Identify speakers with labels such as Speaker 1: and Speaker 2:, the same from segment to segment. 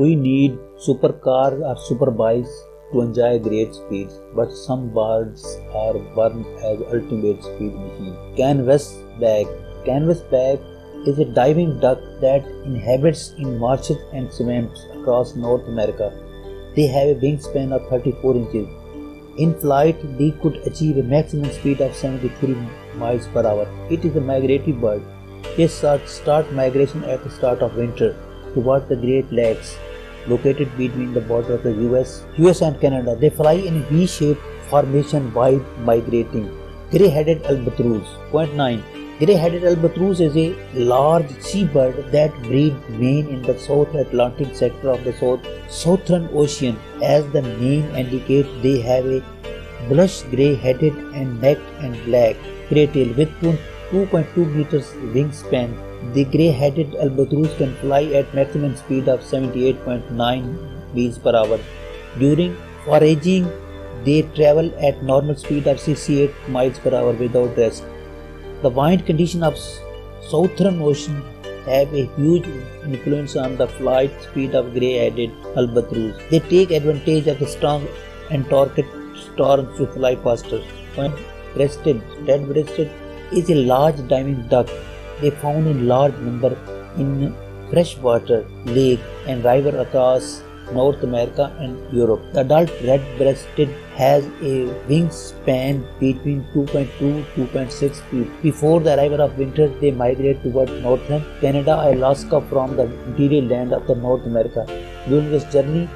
Speaker 1: We need supercars or superbikes to enjoy great speeds, but some birds are born as ultimate speed machines. Canvasback is a diving duck that inhabits in marshes and swamps across North America. They have a wingspan of 34 inches. In flight, they could achieve a maximum speed of 73 miles per hour. It is a migratory bird. They start migration at the start of winter towards the Great Lakes, located between the border of the US and Canada. They fly in a V-shaped formation while migrating. Grey-headed albatross. Point 9. Grey-headed albatross is a large seabird that breeds main in the South Atlantic sector of the Southern Ocean. As the name indicates, they have a bluish grey-headed and neck and black grey tail with 2.2 meters wingspan. The grey-headed albatross can fly at maximum speed of 78.9 miles per hour. During foraging, they travel at normal speed of 68 miles per hour without rest. The wind conditions of Southern Ocean have a huge influence on the flight speed of grey-headed albatross. They take advantage of the strong Antarctic storms to fly faster. Red-breasted is a large diving duck. They found in large number in freshwater lakes and rivers across North America and Europe. The adult red-breasted has a wingspan between 2.2 to 2.6 feet. Before the arrival of winter, they migrate towards northern Canada and Alaska from the interior land of the North America. During this journey,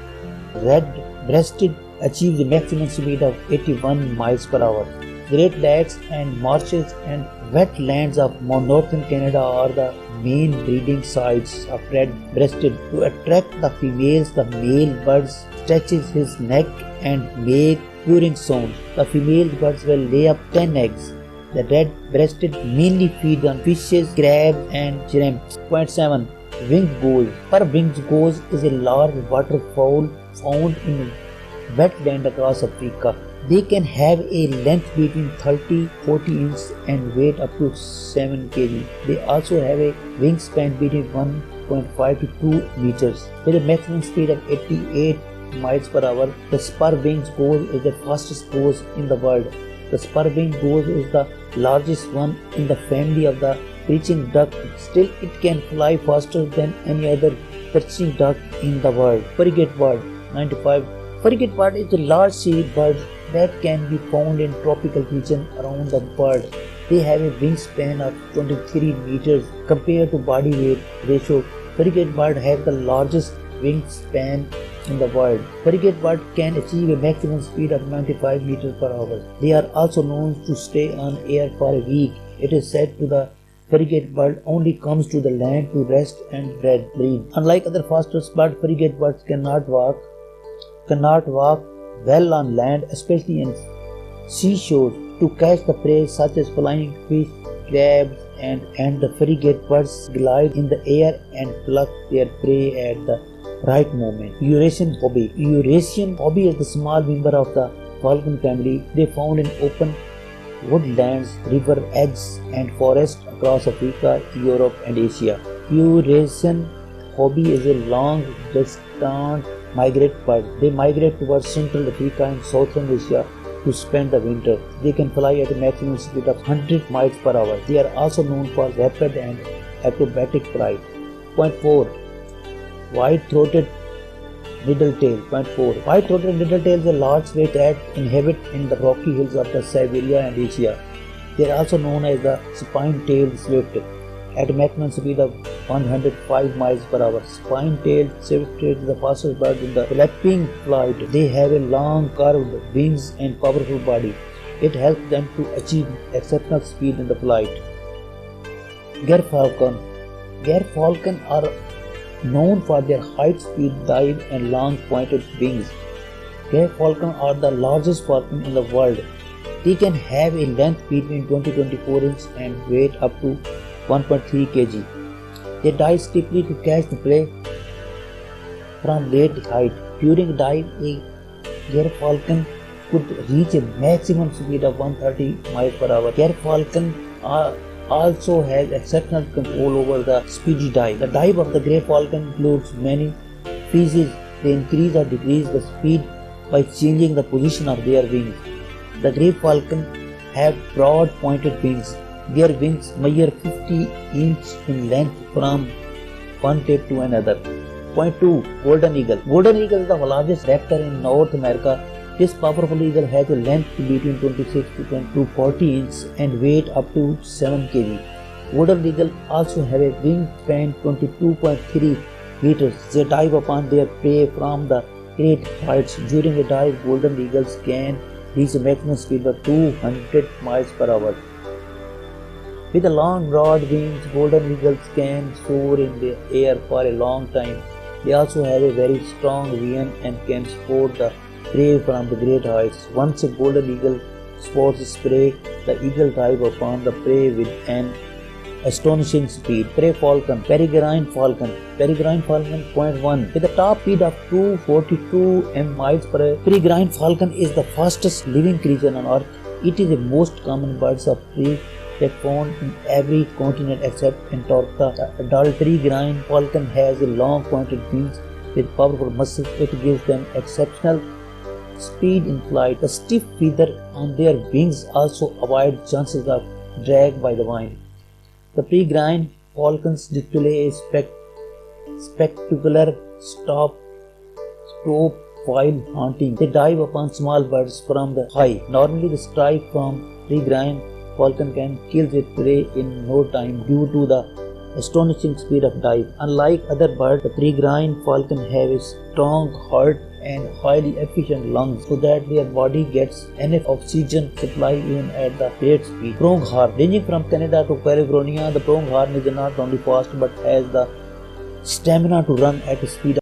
Speaker 1: red-breasted achieves a maximum speed of 81 miles per hour. Great Lakes and marshes and wetlands of northern Canada are the main breeding sites of red-breasted. To attract the females, the male bird stretches his neck and make purring sound. The female birds will lay up 10 eggs. The red-breasted mainly feed on fishes, crabs and shrimps. Point 7. Winged goose. Winged goose is a large waterfowl found in wetland across Africa. They can have a length between 30-40 inches and weight up to 7 kg. They also have a wingspan between 1.5 to 2 meters with a maximum speed of 88 miles per hour. The spur-winged goose is the fastest goose in the world. The spur-winged goose is the largest one in the family of the perching duck. Still, it can fly faster than any other perching duck in the world. Frigate bird. 95. Frigate bird is a large sea bird that can be found in tropical region around the world. They have a wingspan of 23 meters. Compared to body weight ratio, frigate bird have the largest wingspan in the world. Frigate bird can achieve a maximum speed of 95 meters per hour. They are also known to stay on air for a week. It is said to the frigate bird only comes to the land to rest and breed. Unlike other faster birds, frigate birds cannot walk well on land, especially in seashore, to catch the prey such as flying fish, crabs, and the frigate birds glide in the air and pluck their prey at the right moment. Eurasian hobby. Eurasian hobby is the small member of the falcon family. They found in open woodlands, river edges, and forests across Africa, Europe, and Asia. Eurasian hobby is a long-distance migrate bird. They migrate towards Central Africa and Southern Asia to spend the winter. They can fly at a maximum speed of 100 miles per hour. They are also known for rapid and acrobatic flight. Point 4. White-throated needletail. Point 4. White-throated needletail is a large snake that inhabit in the rocky hills of the Siberia and Asia. They are also known as the spine-tailed swift. At a maximum speed of 105 miles per hour. Spine-tailed swift is the fastest bird in the flapping flight. They have a long curved wings and powerful body. It helps them to achieve exceptional speed in the flight. Gerfalcon. Gerfalcon are known for their high speed dive and long pointed wings. Gerfalcon are the largest falcon in the world. They can have a length between 20-24 inches and weight up to 1.3 kg. They dive steeply to catch the prey from great height. During dive, a gerfalcon could reach a maximum speed of 130 miles per hour. Gerfalcon also has exceptional control over the speedy dive. The dive of the grey falcon includes many freezes, they increase or decrease the speed by changing the position of their wings. The grey falcon have broad pointed wings. Their wings measure 50 inches in length from one tip to another. Point 2. Golden eagle. Golden eagle is the largest raptor in North America. This powerful eagle has a length between 26 to 40 inches and weight up to 7 kg. Golden eagle also have a wingspan 22.3 meters. They dive upon their prey from the great heights. During a dive, golden eagles can reach a maximum speed of 200 miles per hour. With the long broad wings, golden eagles can soar in the air for a long time. They also have a very strong vision and can spot the prey from the great heights. Once a golden eagle spots its prey, the eagle dives upon the prey with an astonishing speed. Prey falcon, peregrine falcon. Peregrine falcon, point 1. With a top speed of 242 miles per hour, peregrine falcon is the fastest living creature on earth. It is the most common bird of prey that found in every continent except Antarctica. The adult peregrine falcon has a long pointed wings with powerful muscles. It gives them exceptional speed in flight. The stiff feather on their wings also avoid chances of drag by the wind. The peregrine falcons display a spectacular stop while hunting. They dive upon small birds from the high. Normally, the strike from peregrine falcon can kill its prey in no time due to the astonishing speed of dive. Unlike other birds, the peregrine falcon have a strong heart and highly efficient lungs so that their body gets enough oxygen supply even at the great speed. Pronghorn. Ranging from Canada to California, the pronghorn is not only fast but has the stamina to run at a speed